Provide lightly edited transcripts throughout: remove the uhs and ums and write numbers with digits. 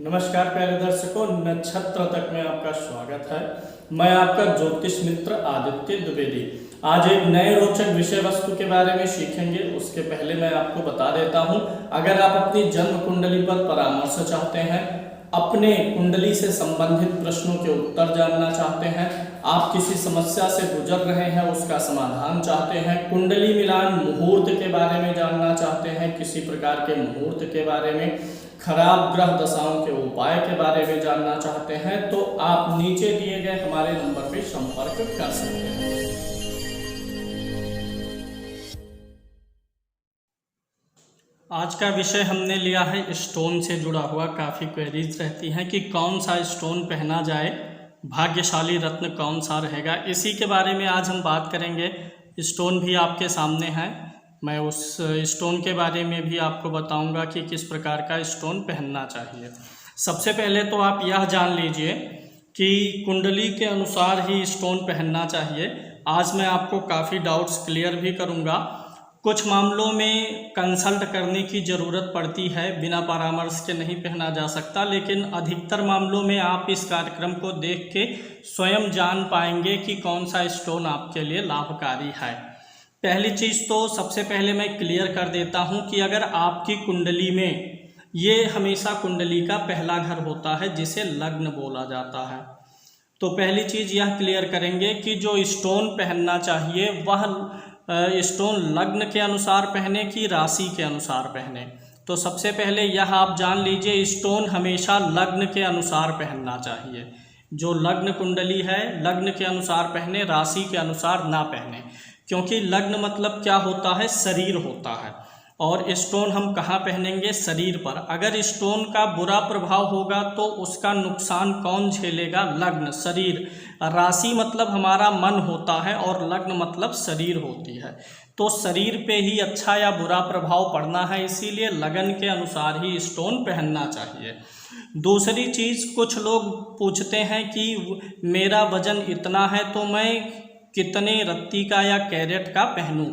नमस्कार प्यारे दर्शकों, नक्षत्र तक में आपका स्वागत है। मैं आपका ज्योतिष मित्र आदित्य द्विवेदी। आज एक नए रोचक विषय वस्तु के बारे में सीखेंगे। उसके पहले मैं आपको बता देता हूं, अगर आप अपनी जन्म कुंडली पर परामर्श चाहते हैं, अपने कुंडली से संबंधित प्रश्नों के उत्तर जानना चाहते हैं, आप किसी समस्या से गुजर रहे हैं उसका समाधान चाहते हैं, कुंडली मिलान मुहूर्त के बारे में जानना चाहते हैं, किसी प्रकार के मुहूर्त के बारे में, खराब ग्रह दशाओं के उपाय के बारे में जानना चाहते हैं, तो आप नीचे दिए गए हमारे नंबर पर संपर्क कर सकते हैं। आज का विषय हमने लिया है स्टोन से जुड़ा हुआ। काफ़ी क्वेरीज रहती हैं कि कौन सा स्टोन पहना जाए, भाग्यशाली रत्न कौन सा रहेगा। इसी के बारे में आज हम बात करेंगे। स्टोन भी आपके सामने है, मैं उस स्टोन के बारे में भी आपको बताऊंगा कि किस प्रकार का स्टोन पहनना चाहिए। सबसे पहले तो आप यह जान लीजिए कि कुंडली के अनुसार ही स्टोन पहनना चाहिए। आज मैं आपको काफ़ी डाउट्स क्लियर भी करूंगा। कुछ मामलों में कंसल्ट करने की ज़रूरत पड़ती है, बिना परामर्श के नहीं पहना जा सकता, लेकिन अधिकतर मामलों में आप इस कार्यक्रम को देख के स्वयं जान पाएंगे कि कौन सा स्टोन आपके लिए लाभकारी है। पहली चीज़ तो सबसे पहले मैं क्लियर कर देता हूं कि अगर आपकी कुंडली में, ये हमेशा कुंडली का पहला घर होता है जिसे लग्न बोला जाता है, तो पहली चीज़ यह क्लियर करेंगे कि जो स्टोन पहनना चाहिए वह स्टोन लग्न के अनुसार पहने कि राशि के अनुसार पहने। तो सबसे पहले यह आप जान लीजिए, स्टोन हमेशा लग्न के अनुसार पहनना चाहिए। जो लग्न कुंडली है लग्न के अनुसार पहने, राशि के अनुसार ना पहने, क्योंकि लग्न मतलब क्या होता है, शरीर होता है। और स्टोन हम कहाँ पहनेंगे, शरीर पर। अगर स्टोन का बुरा प्रभाव होगा तो उसका नुकसान कौन झेलेगा, लग्न, शरीर। राशि मतलब हमारा मन होता है और लग्न मतलब शरीर होती है, तो शरीर पे ही अच्छा या बुरा प्रभाव पड़ना है, इसीलिए लगन के अनुसार ही स्टोन पहनना चाहिए। दूसरी चीज़, कुछ लोग पूछते हैं कि मेरा वजन इतना है तो मैं कितने रत्ती का या कैरेट का पहनूं,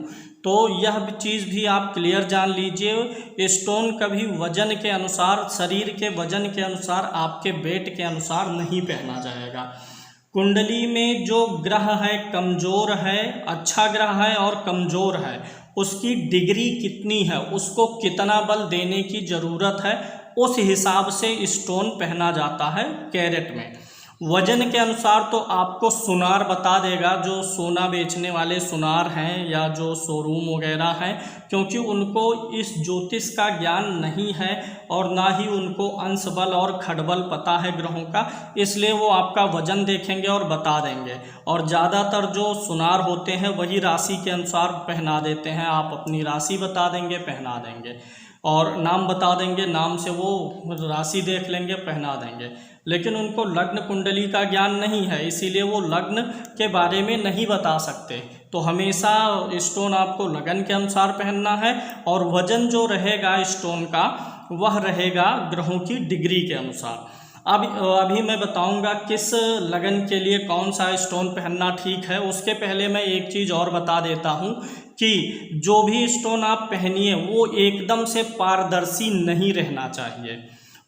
तो यह चीज़ भी आप क्लियर जान लीजिए। स्टोन कभी वजन के अनुसार, शरीर के वजन के अनुसार, आपके वेट के अनुसार नहीं पहना जाएगा। कुंडली में जो ग्रह है कमज़ोर है, अच्छा ग्रह है और कमज़ोर है, उसकी डिग्री कितनी है, उसको कितना बल देने की ज़रूरत है, उस हिसाब से स्टोन पहना जाता है कैरेट में। वजन के अनुसार तो आपको सुनार बता देगा, जो सोना बेचने वाले सुनार हैं या जो शोरूम वगैरह हैं, क्योंकि उनको इस ज्योतिष का ज्ञान नहीं है और ना ही उनको अंश बल और खडबल पता है ग्रहों का, इसलिए वो आपका वजन देखेंगे और बता देंगे। और ज़्यादातर जो सुनार होते हैं वही राशि के अनुसार पहना देते हैं। आप अपनी राशि बता देंगे, पहना देंगे, और नाम बता देंगे, नाम से वो राशि देख लेंगे, पहना देंगे। लेकिन उनको लग्न कुंडली का ज्ञान नहीं है, इसीलिए वो लग्न के बारे में नहीं बता सकते। तो हमेशा स्टोन आपको लगन के अनुसार पहनना है, और वजन जो रहेगा स्टोन का वह रहेगा ग्रहों की डिग्री के अनुसार। अब अभी मैं बताऊंगा किस लगन के लिए कौन सा स्टोन पहनना ठीक है। उसके पहले मैं एक चीज़ और बता देता हूं कि जो भी स्टोन आप पहनिए वो एकदम से पारदर्शी नहीं रहना चाहिए।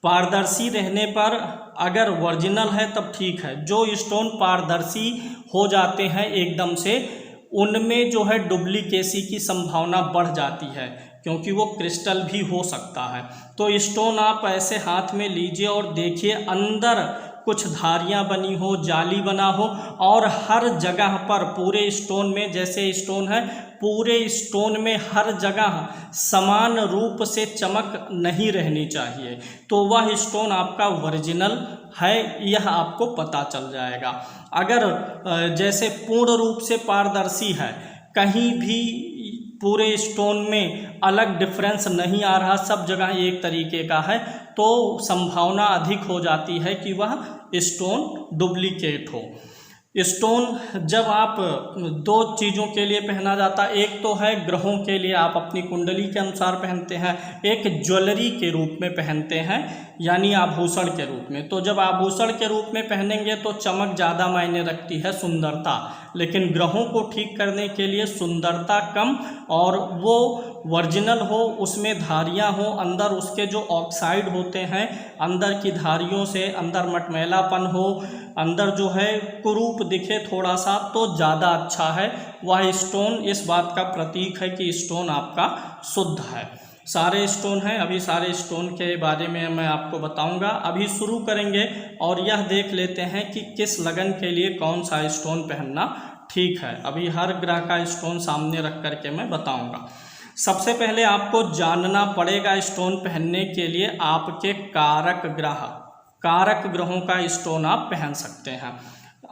पारदर्शी रहने पर अगर ओरिजिनल है तब ठीक है। जो स्टोन पारदर्शी हो जाते हैं एकदम से, उनमें जो है डुप्लीकेसी की संभावना बढ़ जाती है, क्योंकि वो क्रिस्टल भी हो सकता है। तो स्टोन आप ऐसे हाथ में लीजिए और देखिए अंदर कुछ धारियां बनी हो, जाली बना हो, और हर जगह पर पूरे स्टोन में, जैसे स्टोन है पूरे स्टोन में हर जगह समान रूप से चमक नहीं रहनी चाहिए, तो वह स्टोन आपका ओरिजिनल है, यह आपको पता चल जाएगा। अगर जैसे पूर्ण रूप से पारदर्शी है, कहीं भी पूरे स्टोन में अलग डिफरेंस नहीं आ रहा, सब जगह एक तरीके का है, तो संभावना अधिक हो जाती है कि वह स्टोन डुप्लीकेट हो। स्टोन जब आप दो चीज़ों के लिए पहना जाता है, एक तो है ग्रहों के लिए आप अपनी कुंडली के अनुसार पहनते हैं, एक ज्वेलरी के रूप में पहनते हैं यानी आभूषण के रूप में। तो जब आभूषण के रूप में पहनेंगे तो चमक ज़्यादा मायने रखती है, सुंदरता, लेकिन ग्रहों को ठीक करने के लिए सुंदरता कम और वो ओरिजिनल हो, उसमें धारियाँ हो, अंदर उसके जो ऑक्साइड होते हैं अंदर की धारियों से अंदर मटमैलापन हो, अंदर जो है कुरूप दिखे थोड़ा सा, तो ज़्यादा अच्छा है। वह स्टोन इस बात का प्रतीक है कि स्टोन आपका शुद्ध है। सारे स्टोन हैं, अभी सारे स्टोन के बारे में मैं आपको बताऊंगा। अभी शुरू करेंगे और यह देख लेते हैं कि किस लगन के लिए कौन सा स्टोन पहनना ठीक है। अभी हर ग्रह का स्टोन सामने रख करके मैं बताऊंगा। सबसे पहले आपको जानना पड़ेगा स्टोन पहनने के लिए आपके कारक ग्रहों का स्टोन आप पहन सकते हैं।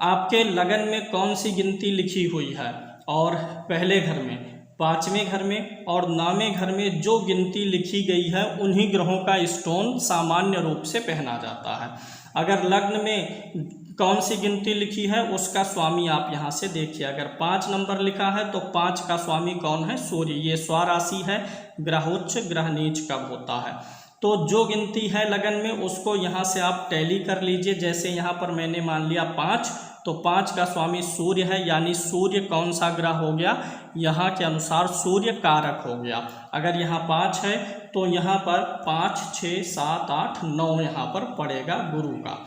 आपके लगन में कौन सी गिनती लिखी हुई है और पहले घर में, पांचवें घर में और नौवें घर में जो गिनती लिखी गई है उन्हीं ग्रहों का स्टोन सामान्य रूप से पहना जाता है। अगर लग्न में कौन सी गिनती लिखी है उसका स्वामी आप यहाँ से देखिए। अगर 5 नंबर लिखा है तो 5 का स्वामी कौन है? सूर्य। ये स्वराशि है, ग्रहोच्च ग्रह नीच कब होता है। तो जो गिनती है लगन में उसको यहाँ से आप टैली कर लीजिए। जैसे यहाँ पर मैंने मान लिया 5, तो 5 का स्वामी सूर्य है, यानी सूर्य कौन सा ग्रह हो गया? यहाँ के अनुसार सूर्य कारक हो गया। अगर यहाँ 5 है तो यहाँ पर 5, 6, 7, 8, 9 यहाँ पर पड़ेगा गुरु का।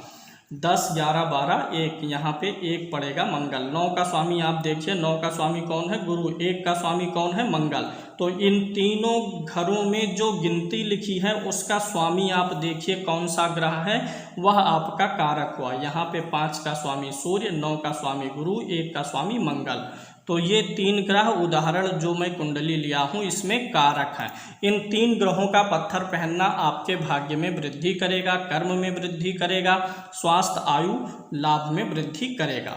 10, 11, 12, 1 यहाँ पे 1 पड़ेगा मंगल। 9 का स्वामी आप देखिए, 9 का स्वामी कौन है? गुरु। 1 का स्वामी कौन है? मंगल। तो इन तीनों घरों में जो गिनती लिखी है उसका स्वामी आप देखिए कौन सा ग्रह है, वह आपका कारक हुआ। यहाँ पे 5 का स्वामी सूर्य, 9 का स्वामी गुरु, 1 का स्वामी मंगल। तो ये 3 ग्रह उदाहरण जो मैं कुंडली लिया हूँ इसमें कारक हैं। इन 3 ग्रहों का पत्थर पहनना आपके भाग्य में वृद्धि करेगा, कर्म में वृद्धि करेगा, स्वास्थ्य आयु लाभ में वृद्धि करेगा।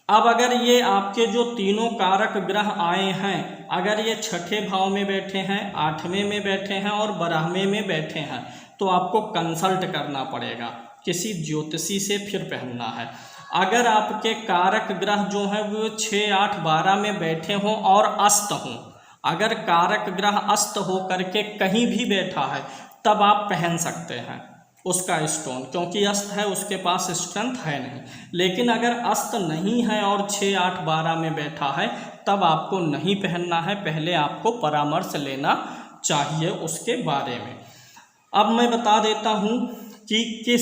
अब अगर ये आपके जो तीनों कारक ग्रह आए हैं, अगर ये छठे भाव में बैठे हैं, 8वें में बैठे हैं और 12वें में बैठे हैं, तो आपको कंसल्ट करना पड़ेगा, किसी ज्योतिषी से फिर पहनना है। अगर आपके कारक ग्रह जो हैं वो 6, 8, 12 में बैठे हों और अस्त हों, अगर कारक ग्रह अस्त हो करके कहीं भी बैठा है तब आप पहन सकते हैं उसका स्टोन, क्योंकि अस्त है उसके पास स्ट्रेंथ है नहीं। लेकिन अगर अस्त नहीं है और 6, 8, 12 में बैठा है तब आपको नहीं पहनना है, पहले आपको परामर्श लेना चाहिए उसके बारे में। अब मैं बता देता हूँ कि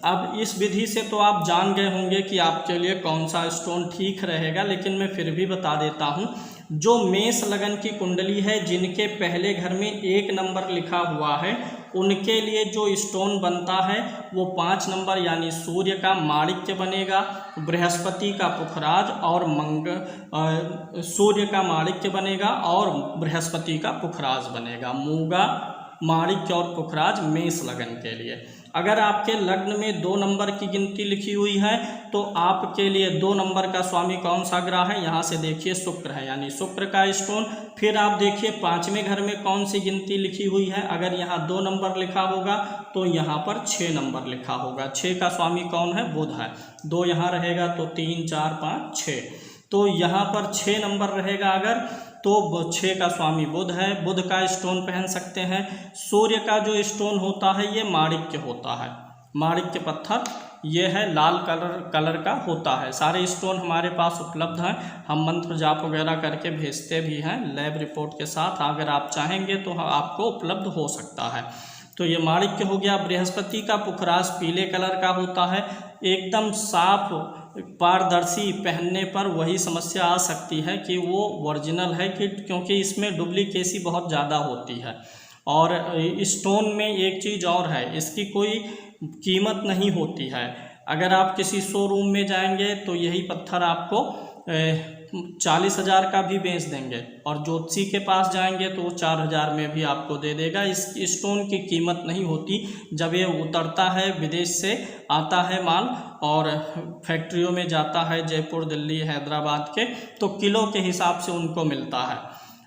अब इस विधि से तो आप जान गए होंगे कि आपके लिए कौन सा स्टोन ठीक रहेगा, लेकिन मैं फिर भी बता देता हूँ। जो मेष लगन की कुंडली है, जिनके पहले घर में 1 नंबर लिखा हुआ है, उनके लिए जो स्टोन बनता है वो 5 नंबर यानी सूर्य का माणिक्य बनेगा, बृहस्पति का पुखराज और सूर्य का माणिक्य बनेगा और बृहस्पति का पुखराज बनेगा। मूंगा, माणिक्य और पुखराज मेष लगन के लिए। अगर आपके लग्न में 2 नंबर की गिनती लिखी हुई है तो आपके लिए 2 नंबर का स्वामी कौन सा ग्रह है? यहाँ से देखिए शुक्र है, यानी शुक्र का स्टोन। फिर आप देखिए 5वें घर में कौन सी गिनती लिखी हुई है। अगर यहाँ 2 नंबर लिखा होगा तो यहाँ पर 6 नंबर लिखा होगा। 6 का स्वामी कौन है? बुध है। 2 यहाँ रहेगा तो 3, 4, 5, 6, तो यहाँ पर 6 नंबर रहेगा अगर, तो 6 का स्वामी बुध है, बुध का स्टोन पहन सकते हैं। सूर्य का जो स्टोन होता है ये माणिक्य होता है, माणिक्य पत्थर ये है, लाल कलर का होता है। सारे स्टोन हमारे पास उपलब्ध हैं, हम मंत्र जाप वगैरह करके भेजते भी हैं लैब रिपोर्ट के साथ। अगर आप चाहेंगे तो आपको उपलब्ध हो सकता है। तो ये माणिक्य हो गया। बृहस्पति का पुखराज पीले कलर का होता है, एकदम साफ पारदर्शी, पहनने पर वही समस्या आ सकती है कि वो ओरिजिनल है, कि क्योंकि इसमें डुप्लीकेसी बहुत ज़्यादा होती है। और स्टोन में एक चीज़ और है, इसकी कोई कीमत नहीं होती है। अगर आप किसी शोरूम में जाएंगे तो यही पत्थर आपको 40,000 का भी बेच देंगे, और ज्योतिषी के पास जाएंगे तो 4,000 में भी आपको दे देगा। इस स्टोन की कीमत नहीं होती। जब ये उतरता है, विदेश से आता है माल और फैक्ट्रियों में जाता है, जयपुर, दिल्ली, हैदराबाद के, तो किलो के हिसाब से उनको मिलता है।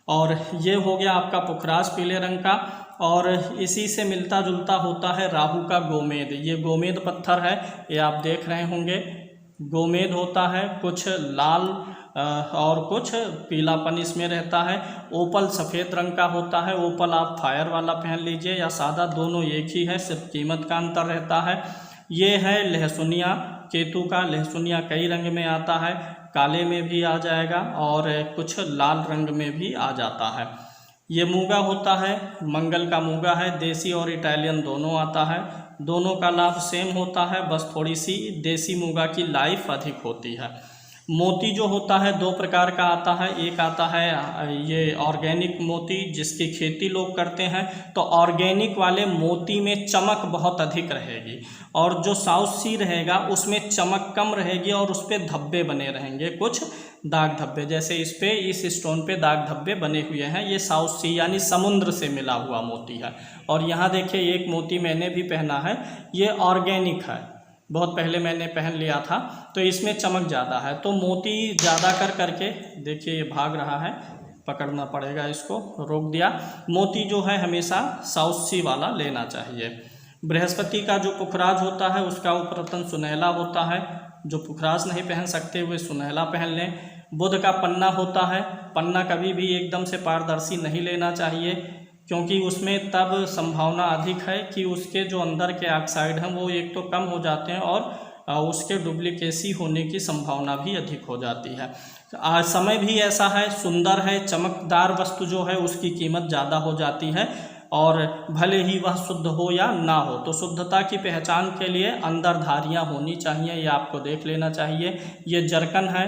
और ये हो गया आपका पुखराज पीले रंग का। और इसी से मिलता जुलता होता है राहु का गोमेद। ये गोमेद पत्थर है, ये आप देख रहे होंगे, गोमेद होता है, कुछ लाल और कुछ पीलापन इसमें रहता है। ओपल सफ़ेद रंग का होता है। ओपल आप फायर वाला पहन लीजिए या सादा, दोनों एक ही है, सिर्फ कीमत का अंतर रहता है। ये है लहसुनिया केतु का। लहसुनिया कई रंग में आता है, काले में भी आ जाएगा और कुछ लाल रंग में भी आ जाता है। ये मूंगा होता है, मंगल का मूंगा है, देसी और इटालियन दोनों आता है। दोनों का लाभ सेम होता है, बस थोड़ी सी देसी मूंगा की लाइफ अधिक होती है। मोती जो होता है दो प्रकार का आता है। एक आता है ये ऑर्गेनिक मोती, जिसकी खेती लोग करते हैं, तो ऑर्गेनिक वाले मोती में चमक बहुत अधिक रहेगी, और जो साउथ सी रहेगा उसमें चमक कम रहेगी और उस पर धब्बे बने रहेंगे, कुछ दाग धब्बे, जैसे इस स्टोन पे दाग धब्बे बने हुए हैं। ये साउथ सी यानी समुद्र से मिला हुआ मोती है। और यहाँ देखिए एक मोती मैंने भी पहना है, ये ऑर्गेनिक है, बहुत पहले मैंने पहन लिया था, तो इसमें चमक ज़्यादा है। तो मोती ज़्यादा कर करके देखिए ये भाग रहा है, पकड़ना पड़ेगा इसको, रोक दिया। मोती जो है हमेशा साउथ सी वाला लेना चाहिए। बृहस्पति का जो पुखराज होता है उसका उपरतन सुनहला होता है। जो पुखराज नहीं पहन सकते वे सुनहला पहन लें। बुध का पन्ना होता है। पन्ना कभी भी एकदम से पारदर्शी नहीं लेना चाहिए, क्योंकि उसमें तब संभावना अधिक है कि उसके जो अंदर के ऑक्साइड हैं वो एक तो कम हो जाते हैं और उसके डुप्लीकेसी होने की संभावना भी अधिक हो जाती है। आज समय भी ऐसा है, सुंदर है, चमकदार वस्तु जो है उसकी कीमत ज़्यादा हो जाती है, और भले ही वह शुद्ध हो या ना हो। तो शुद्धता की पहचान के लिए अंदर धारियाँ होनी चाहिए, ये आपको देख लेना चाहिए। ये जरकन है,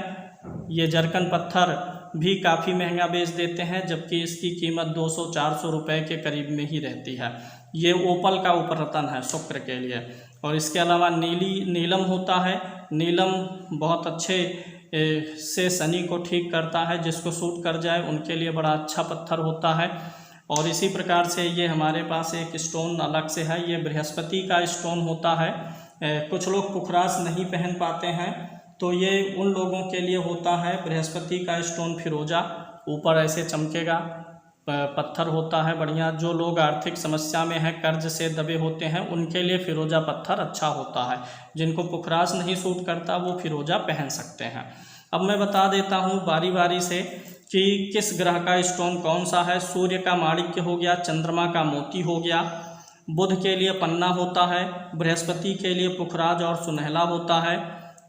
ये जरकन पत्थर भी काफ़ी महंगा बेच देते हैं, जबकि इसकी कीमत 200-400 रुपये के करीब में ही रहती है। ये ओपल का उपरतन है शुक्र के लिए। और इसके अलावा नीलम होता है। नीलम बहुत अच्छे से शनि को ठीक करता है, जिसको सूट कर जाए उनके लिए बड़ा अच्छा पत्थर होता है। और इसी प्रकार से ये हमारे पास एक स्टोन अलग से है, ये बृहस्पति का स्टोन होता है। कुछ लोग पुखराज नहीं पहन पाते हैं, तो ये उन लोगों के लिए होता है बृहस्पति का स्टोन फिरोजा, ऊपर ऐसे चमकेगा, पत्थर होता है बढ़िया। जो लोग आर्थिक समस्या में हैं, कर्ज से दबे होते हैं, उनके लिए फिरोजा पत्थर अच्छा होता है। जिनको पुखराज नहीं सूट करता वो फिरोजा पहन सकते हैं। अब मैं बता देता हूँ बारी बारी से कि किस ग्रह का स्टोन कौन सा है। सूर्य का माणिक्य हो गया, चंद्रमा का मोती हो गया, बुध के लिए पन्ना होता है, बृहस्पति के लिए पुखराज और सुनहला होता है,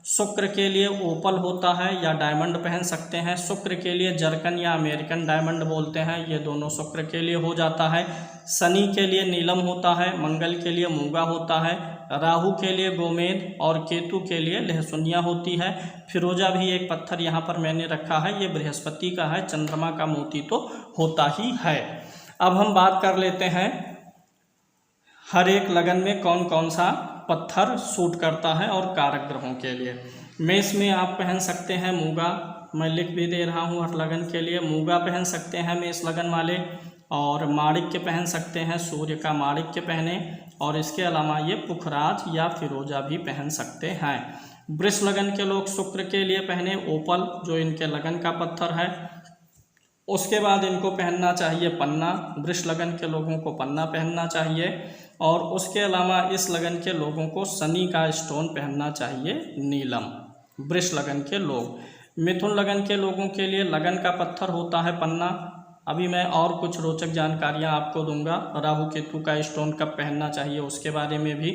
शुक्र के लिए ओपल होता है या डायमंड पहन सकते हैं, शुक्र के लिए जरकन या अमेरिकन डायमंड बोलते हैं, ये दोनों शुक्र के लिए हो जाता है। शनि के लिए नीलम होता है, मंगल के लिए मूंगा होता है, राहु के लिए गोमेद और केतु के लिए लहसुनिया होती है। फिरोजा भी एक पत्थर यहाँ पर मैंने रखा है, ये बृहस्पति का है, चंद्रमा का मोती तो होता ही है। अब हम बात कर लेते हैं हर एक लगन में कौन कौन सा पत्थर सूट करता है और कारक ग्रहों के लिए। मेष में आप पहन सकते हैं मूंगा, मैं लिख भी दे रहा हूँ, हर लगन के लिए मूंगा पहन सकते हैं मेष लगन वाले, और माणिक्य पहन सकते हैं, सूर्य का माणिक्य पहने, और इसके अलावा ये पुखराज या फिरोजा भी पहन सकते हैं। वृष लगन के लोग शुक्र के लिए पहने ओपल, जो इनके लगन का पत्थर है। उसके बाद इनको पहनना चाहिए पन्ना, वृष लगन के लोगों को पन्ना पहनना चाहिए। और उसके अलावा इस लगन के लोगों को शनि का स्टोन पहनना चाहिए नीलम, वृष लगन के लोग। मिथुन लगन के लोगों के लिए लगन का पत्थर होता है पन्ना। अभी मैं और कुछ रोचक जानकारियां आपको दूंगा। राहु केतु का स्टोन कब पहनना चाहिए उसके बारे में भी।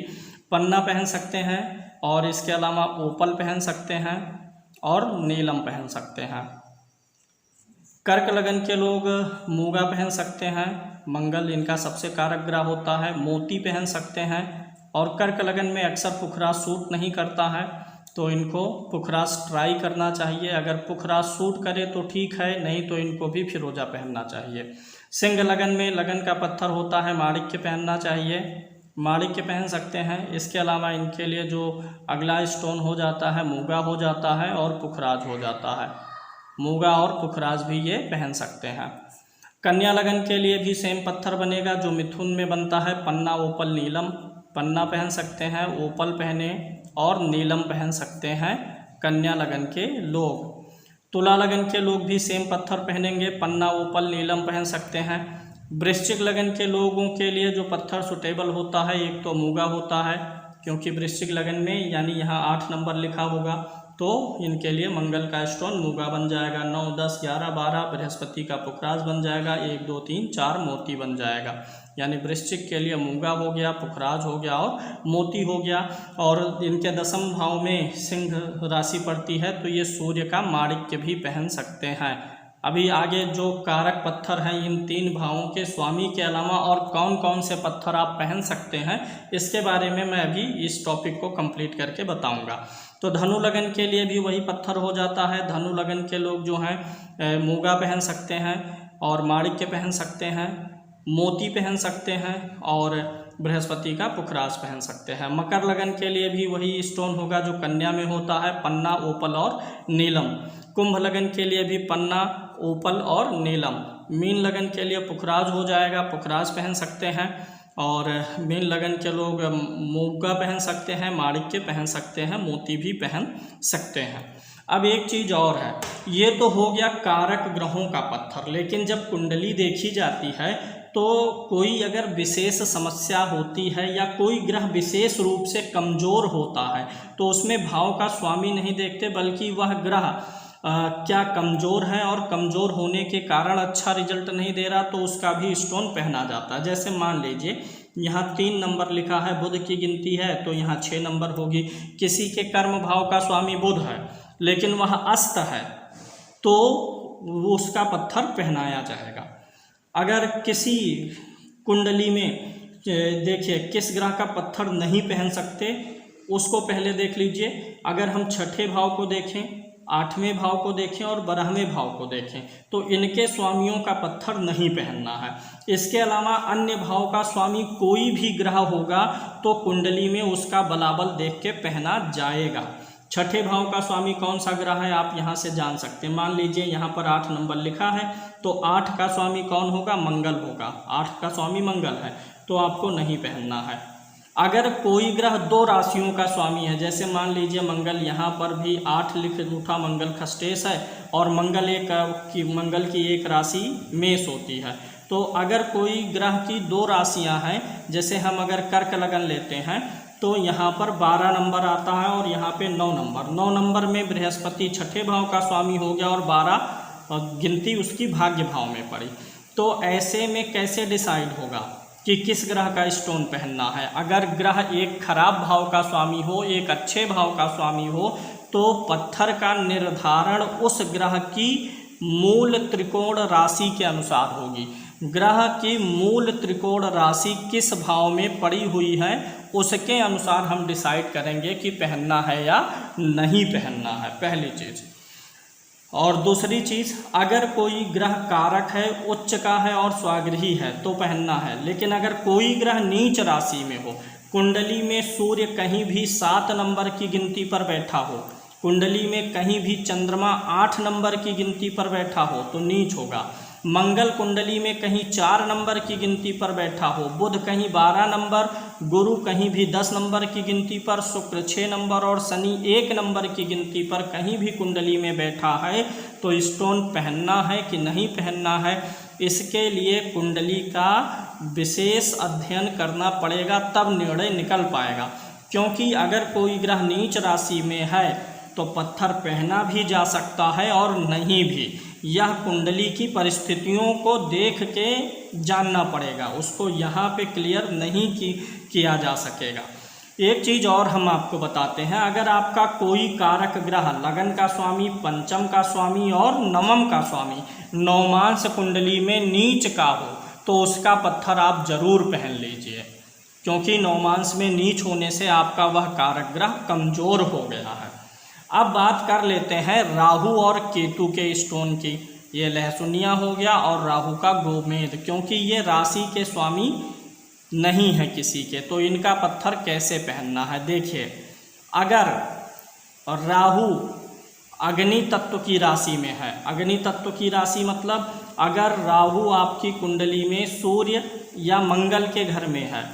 पन्ना पहन सकते हैं, और इसके अलावा ओपल पहन सकते हैं और नीलम पहन सकते हैं। कर्क लगन के लोग मूंगा पहन सकते हैं, मंगल इनका सबसे कारक ग्रह होता है। मोती पहन सकते हैं, और कर्क लगन में अक्सर पुखराज सूट नहीं करता है, तो इनको पुखराज ट्राई करना चाहिए। अगर पुखराज सूट करे तो ठीक है, नहीं तो इनको भी फिरोजा पहनना चाहिए। सिंह लगन में लगन का पत्थर होता है माणिक्य, पहनना चाहिए, माणिक्य पहन सकते हैं। इसके अलावा इनके लिए जो अगला स्टोन हो जाता है मूंगा हो जाता है और पुखराज हो जाता है। मूंगा और पुखराज भी ये पहन सकते हैं। कन्या लगन के लिए भी सेम पत्थर बनेगा जो मिथुन में बनता है, पन्ना ओपल नीलम। पन्ना पहन सकते हैं, ओपल पहने और नीलम पहन सकते हैं कन्या लगन के लोग। तुला लगन के लोग भी सेम पत्थर पहनेंगे, पन्ना ओपल नीलम पहन सकते हैं। वृश्चिक लगन के लोगों के लिए जो पत्थर सुटेबल होता है, एक तो मूंगा होता है, क्योंकि वृश्चिक लगन में यानी यहाँ 8 नंबर लिखा होगा, तो इनके लिए मंगल का स्टोन मूंगा बन जाएगा। 9, 10, 11, 12 बृहस्पति का पुखराज बन जाएगा। 1, 2, 3, 4 मोती बन जाएगा। यानी वृश्चिक के लिए मूंगा हो गया, पुखराज हो गया और मोती हो गया। और इनके दसम भाव में सिंह राशि पड़ती है, तो ये सूर्य का माणिक्य भी पहन सकते हैं। अभी आगे जो कारक पत्थर हैं इन 3 भावों के स्वामी के अलावा और कौन कौन से पत्थर आप पहन सकते हैं, इसके बारे में मैं अभी इस टॉपिक को कंप्लीट करके बताऊंगा। तो धनु लगन के लिए भी वही पत्थर हो जाता है। धनु लगन के लोग जो हैं मूंगा पहन सकते हैं और माणिक्य पहन सकते हैं, मोती पहन सकते हैं और बृहस्पति का पुखराज पहन सकते हैं। मकर लगन के लिए भी वही स्टोन होगा जो कन्या में होता है, पन्ना, ओपल और नीलम। कुंभ लगन के लिए भी पन्ना, ओपल और नीलम। मीन लगन के लिए पुखराज हो जाएगा, पुखराज पहन सकते हैं। और मीन लगन के लोग मूंगा पहन सकते हैं, माणिक्य पहन सकते हैं, मोती भी पहन सकते हैं। अब एक चीज़ और है, ये तो हो गया कारक ग्रहों का पत्थर, लेकिन जब कुंडली देखी जाती है तो कोई अगर विशेष समस्या होती है या कोई ग्रह विशेष रूप से कमज़ोर होता है तो उसमें भाव का स्वामी नहीं देखते, बल्कि वह ग्रह क्या कमज़ोर है और कमज़ोर होने के कारण अच्छा रिजल्ट नहीं दे रहा, तो उसका भी स्टोन पहना जाता है। जैसे मान लीजिए यहाँ 3 नंबर लिखा है, बुध की गिनती है तो यहाँ 6 नंबर होगी। किसी के कर्म भाव का स्वामी बुध है लेकिन वह अस्त है, तो उसका पत्थर पहनाया जाएगा। अगर किसी कुंडली में देखिए किस ग्रह का पत्थर नहीं पहन सकते, उसको पहले देख लीजिए। अगर हम छठे भाव को देखें, 8वें भाव को देखें और 12वें भाव को देखें, तो इनके स्वामियों का पत्थर नहीं पहनना है। इसके अलावा अन्य भाव का स्वामी कोई भी ग्रह होगा तो कुंडली में उसका बलाबल देख के पहना जाएगा। छठे भाव का स्वामी कौन सा ग्रह है आप यहाँ से जान सकते हैं। मान लीजिए यहाँ पर 8 नंबर लिखा है, तो 8 का स्वामी कौन होगा, मंगल होगा। 8 का स्वामी मंगल है, तो आपको नहीं पहनना है। अगर कोई ग्रह 2 राशियों का स्वामी है, जैसे मान लीजिए मंगल यहाँ पर भी 8 लिख उठा, मंगल खष्टेश है और मंगल की एक राशि मेष होती है, तो अगर कोई ग्रह की 2 राशियाँ हैं, जैसे हम अगर कर्क लगन लेते हैं तो यहाँ पर 12 नंबर आता है और यहाँ पे 9 नंबर। 9 नंबर में बृहस्पति छठे भाव का स्वामी हो गया और 12 गिनती उसकी भाग्य भाव में पड़ी। तो ऐसे में कैसे डिसाइड होगा कि किस ग्रह का स्टोन पहनना है। अगर ग्रह एक खराब भाव का स्वामी हो, एक अच्छे भाव का स्वामी हो, तो पत्थर का निर्धारण उस ग्रह की मूल त्रिकोण राशि के अनुसार होगी। ग्रह की मूल त्रिकोण राशि किस भाव में पड़ी हुई है उसके अनुसार हम डिसाइड करेंगे कि पहनना है या नहीं पहनना है, पहली चीज़। और दूसरी चीज़, अगर कोई ग्रह कारक है, उच्च का है और स्वागृही है तो पहनना है। लेकिन अगर कोई ग्रह नीच राशि में हो, कुंडली में सूर्य कहीं भी 7 नंबर की गिनती पर बैठा हो, कुंडली में कहीं भी चंद्रमा 8 नंबर की गिनती पर बैठा हो तो नीच होगा। मंगल कुंडली में कहीं 4 नंबर की गिनती पर बैठा हो, बुध कहीं 12 नंबर, गुरु कहीं भी 10 नंबर की गिनती पर, शुक्र 6 नंबर और शनि 1 नंबर की गिनती पर कहीं भी कुंडली में बैठा है तो स्टोन पहनना है कि नहीं पहनना है, इसके लिए कुंडली का विशेष अध्ययन करना पड़ेगा, तब निर्णय निकल पाएगा। क्योंकि अगर कोई ग्रह नीच राशि में है तो पत्थर पहना भी जा सकता है और नहीं भी। यह कुंडली की परिस्थितियों को देख के जानना पड़ेगा, उसको यहाँ पे क्लियर नहीं किया जा सकेगा। एक चीज़ और हम आपको बताते हैं, अगर आपका कोई कारक ग्रह लगन का स्वामी, पंचम का स्वामी और नवम का स्वामी नवमांश कुंडली में नीच का हो तो उसका पत्थर आप जरूर पहन लीजिए, क्योंकि नवमांश में नीच होने से आपका वह कारक ग्रह कमज़ोर हो गया है। अब बात कर लेते हैं राहु और केतु के स्टोन की। ये लहसुनिया हो गया और राहु का गोमेद, क्योंकि ये राशि के स्वामी नहीं है किसी के, तो इनका पत्थर कैसे पहनना है। देखिए, अगर राहु अग्नि तत्व की राशि में है, अग्नि तत्व की राशि मतलब अगर राहु आपकी कुंडली में सूर्य या मंगल के घर में है,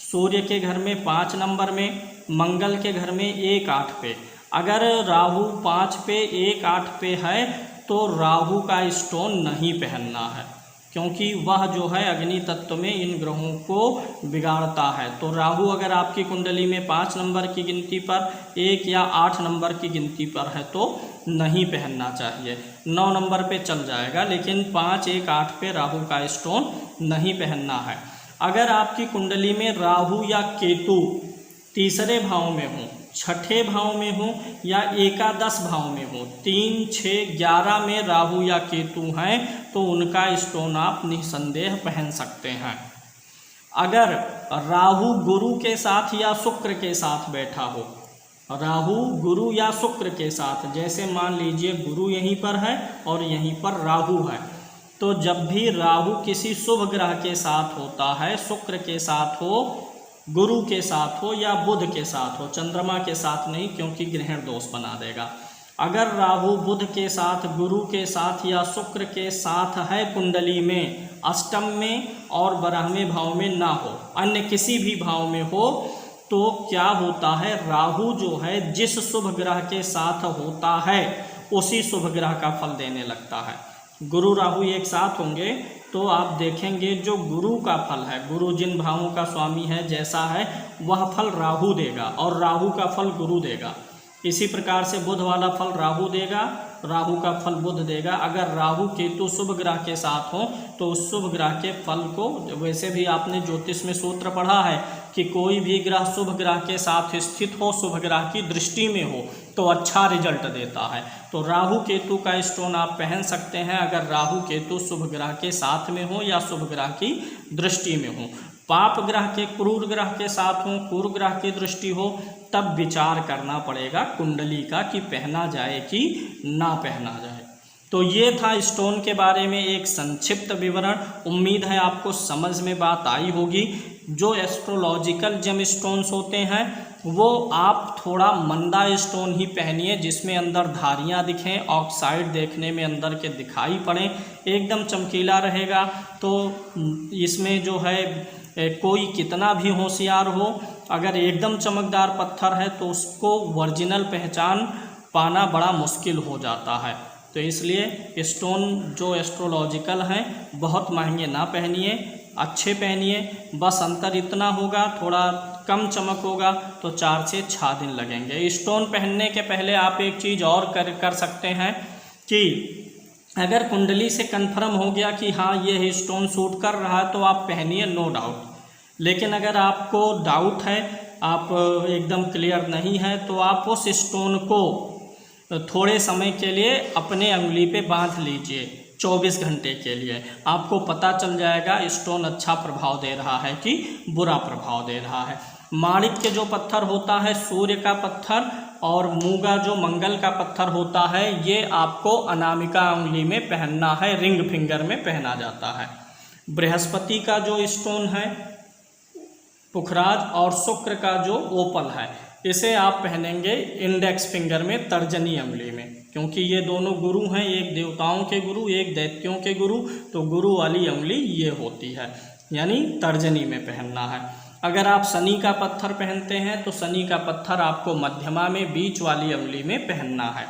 सूर्य के घर में 5 नंबर में, मंगल के घर में 1-8 पे, अगर राहु 5 पे 1-8 पे है तो राहु का स्टोन नहीं पहनना है, क्योंकि वह जो है अग्नि तत्व में इन ग्रहों को बिगाड़ता है। तो राहु अगर आपकी कुंडली में 5 नंबर की गिनती पर, 1 या 8 नंबर की गिनती पर है तो नहीं पहनना चाहिए। 9 नंबर पे चल जाएगा, लेकिन 5, 1, 8 पे राहु का स्टोन नहीं पहनना है। अगर आपकी कुंडली में राहु या केतु तीसरे भाव में हो, छठे भाव में हो या एकादश भाव में हो, 3, 6, 11 में राहु या केतु हैं तो उनका स्टोन आप निसंदेह पहन सकते हैं। अगर राहु गुरु के साथ या शुक्र के साथ बैठा हो, राहु गुरु या शुक्र के साथ, जैसे मान लीजिए गुरु यहीं पर है और यहीं पर राहु है, तो जब भी राहु किसी शुभ ग्रह के साथ होता है, शुक्र के साथ हो, गुरु के साथ हो या बुध के साथ हो, चंद्रमा के साथ नहीं क्योंकि ग्रहण दोष बना देगा। अगर राहु बुध के साथ, गुरु के साथ या शुक्र के साथ है कुंडली में, अष्टम में और 12वें भाव में ना हो, अन्य किसी भी भाव में हो, तो क्या होता है, राहु जो है जिस शुभ ग्रह के साथ होता है उसी शुभ ग्रह का फल देने लगता है। गुरु राहु एक साथ होंगे तो आप देखेंगे जो गुरु का फल है, गुरु जिन भावों का स्वामी है, जैसा है वह फल राहु देगा और राहु का फल गुरु देगा। इसी प्रकार से बुध वाला फल राहु देगा, राहु का फल बुध देगा। अगर राहु केतु शुभ ग्रह के साथ हो तो उस शुभ ग्रह के फल को, वैसे भी आपने ज्योतिष में सूत्र पढ़ा है कि कोई भी ग्रह शुभ ग्रह के साथ स्थित हो, शुभ ग्रह की दृष्टि में हो तो अच्छा रिजल्ट देता है। तो राहु केतु का स्टोन आप पहन सकते हैं अगर राहु केतु शुभ ग्रह के साथ में हो या शुभ ग्रह की दृष्टि में हो। पाप ग्रह के, क्रूर ग्रह के साथ हो, क्रूर ग्रह की दृष्टि हो, तब विचार करना पड़ेगा कुंडली का कि पहना जाए कि ना पहना जाए। तो ये था स्टोन के बारे में एक संक्षिप्त विवरण। उम्मीद है आपको समझ में बात आई होगी। जो एस्ट्रोलॉजिकल जेम स्टोन्स होते हैं वो आप थोड़ा मंदा स्टोन ही पहनिए, जिसमें अंदर धारियाँ दिखें, ऑक्साइड देखने में अंदर के दिखाई पड़े, एकदम चमकीला रहेगा। तो इसमें जो है कोई कितना भी होशियार हो, अगर एकदम चमकदार पत्थर है तो उसको ओरिजिनल पहचान पाना बड़ा मुश्किल हो जाता है। तो इसलिए स्टोन जो एस्ट्रोलॉजिकल हैं बहुत महंगे ना पहनिए, अच्छे पहनिए। बस अंतर इतना होगा, थोड़ा कम चमक होगा तो 4 से 6 दिन लगेंगे। स्टोन पहनने के पहले आप एक चीज़ और कर सकते हैं कि अगर कुंडली से कंफर्म हो गया कि हाँ ये स्टोन सूट कर रहा है तो आप पहनिए, नो डाउट। लेकिन अगर आपको डाउट है, आप एकदम क्लियर नहीं है, तो आप उस स्टोन को थोड़े समय के लिए अपने अंगुली पे बांध लीजिए 24 घंटे के लिए। आपको पता चल जाएगा स्टोन अच्छा प्रभाव दे रहा है कि बुरा प्रभाव दे रहा है। माणिक्य जो पत्थर होता है, सूर्य का पत्थर, और मूंगा जो मंगल का पत्थर होता है, ये आपको अनामिका उंगली में पहनना है, रिंग फिंगर में पहना जाता है। बृहस्पति का जो स्टोन है पुखराज, और शुक्र का जो ओपल है, इसे आप पहनेंगे इंडेक्स फिंगर में, तर्जनी उंगली में, क्योंकि ये दोनों गुरु हैं, एक देवताओं के गुरु, एक दैत्यों के गुरु। तो गुरु वाली उंगली ये होती है, यानी तर्जनी में पहनना है। अगर आप शनि का पत्थर पहनते हैं तो शनि का पत्थर आपको मध्यमा में, बीच वाली उंगली में पहनना है।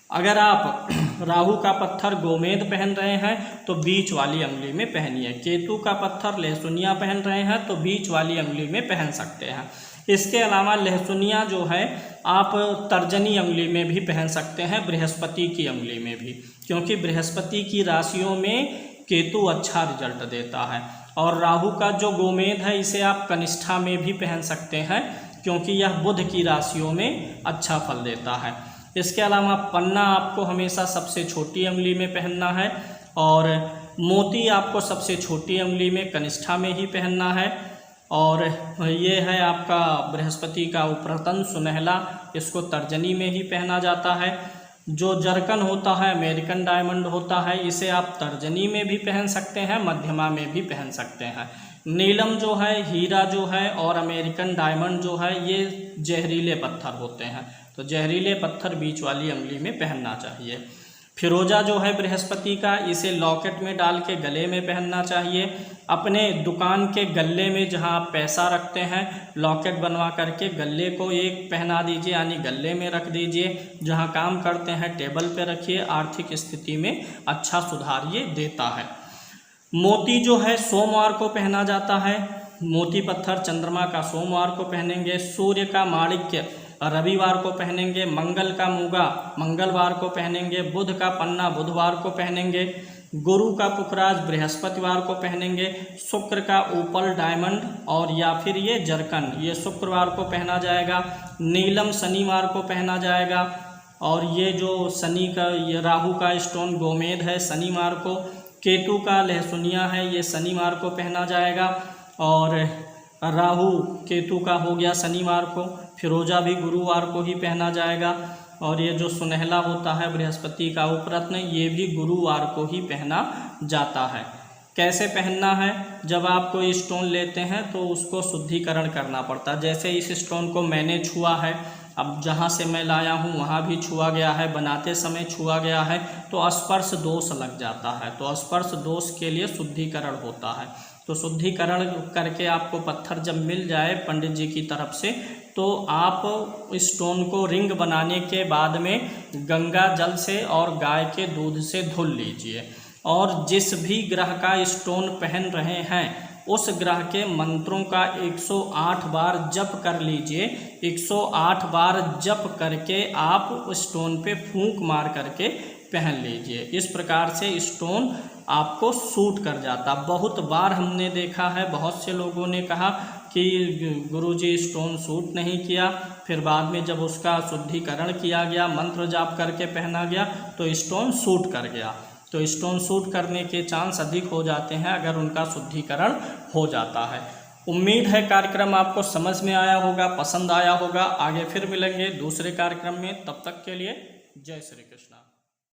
अगर आप राहु का पत्थर गोमेद पहन रहे हैं तो बीच वाली उंगली में पहनिए। केतु का पत्थर लहसुनिया पहन रहे हैं तो बीच वाली उंगली में पहन सकते हैं। इसके अलावा लहसुनिया जो है आप तर्जनी उंगली में भी पहन सकते हैं, बृहस्पति की उंगली में भी, क्योंकि बृहस्पति की राशियों में केतु अच्छा रिजल्ट देता है। और राहु का जो गोमेद है इसे आप कनिष्ठा में भी पहन सकते हैं, क्योंकि यह बुध की राशियों में अच्छा फल देता है। इसके अलावा पन्ना आपको हमेशा सबसे छोटी उंगली में पहनना है, और मोती आपको सबसे छोटी उंगली में कनिष्ठा में ही पहनना है। और ये है आपका बृहस्पति का उपरतन सुनहला, इसको तर्जनी में ही पहना जाता है। जो जरकन होता है, अमेरिकन डायमंड होता है, इसे आप तर्जनी में भी पहन सकते हैं, मध्यमा में भी पहन सकते हैं। नीलम जो है, हीरा जो है, और अमेरिकन डायमंड जो है, ये जहरीले पत्थर होते हैं, तो जहरीले पत्थर बीच वाली उंगली में पहनना चाहिए। फिरोजा जो है बृहस्पति का, इसे लॉकेट में डाल के गले में पहनना चाहिए। अपने दुकान के गले में जहां आप पैसा रखते हैं, लॉकेट बनवा करके गले को एक पहना दीजिए, यानी गले में रख दीजिए। जहां काम करते हैं टेबल पे रखिए, आर्थिक स्थिति में अच्छा सुधार ये देता है। मोती जो है सोमवार को पहना जाता है, मोती पत्थर चंद्रमा का सोमवार को पहनेंगे। सूर्य का माणिक्य रविवार को पहनेंगे। मंगल का मूगा मंगलवार को पहनेंगे। बुध का पन्ना बुधवार को पहनेंगे। गुरु का पुखराज बृहस्पतिवार को पहनेंगे। शुक्र का ऊपर डायमंड और या फिर ये जरकन ये शुक्रवार को पहना जाएगा। नीलम शनिवार को पहना जाएगा। और ये जो शनि का ये राहु का स्टोन गोमेद है शनिवार को। केतु का लहसुनिया है ये शनिवार को पहना जाएगा। और राहु केतु का हो गया शनिवार को। फिरोजा भी गुरुवार को ही पहना जाएगा। और ये जो सुनहला होता है बृहस्पति का उपरत्न ये भी गुरुवार को ही पहना जाता है। कैसे पहनना है? जब आप कोई स्टोन लेते हैं तो उसको शुद्धिकरण करना पड़ता है। जैसे इस स्टोन को मैंने छुआ है, अब जहाँ से मैं लाया हूँ वहाँ भी छुआ गया है, बनाते समय छुआ गया है, तो स्पर्श दोष लग जाता है। तो स्पर्श दोष के लिए शुद्धिकरण होता है। तो शुद्धिकरण करके आपको पत्थर जब मिल जाए पंडित जी की तरफ से, तो आप स्टोन को रिंग बनाने के बाद में गंगा जल से और गाय के दूध से धुल लीजिए। और जिस भी ग्रह का स्टोन पहन रहे हैं उस ग्रह के मंत्रों का 108 बार जप कर लीजिए। 108 बार जप करके आप स्टोन पे फूंक मार करके पहन लीजिए। इस प्रकार से स्टोन आपको सूट कर जाता। बहुत बार हमने देखा है, बहुत से लोगों ने कहा कि गुरुजी स्टोन सूट नहीं किया, फिर बाद में जब उसका शुद्धिकरण किया गया, मंत्र जाप करके पहना गया तो स्टोन सूट कर गया। तो स्टोन सूट करने के चांस अधिक हो जाते हैं अगर उनका शुद्धिकरण हो जाता है। उम्मीद है कार्यक्रम आपको समझ में आया होगा, पसंद आया होगा। आगे फिर मिलेंगे दूसरे कार्यक्रम में, तब तक के लिए जय श्री कृष्ण।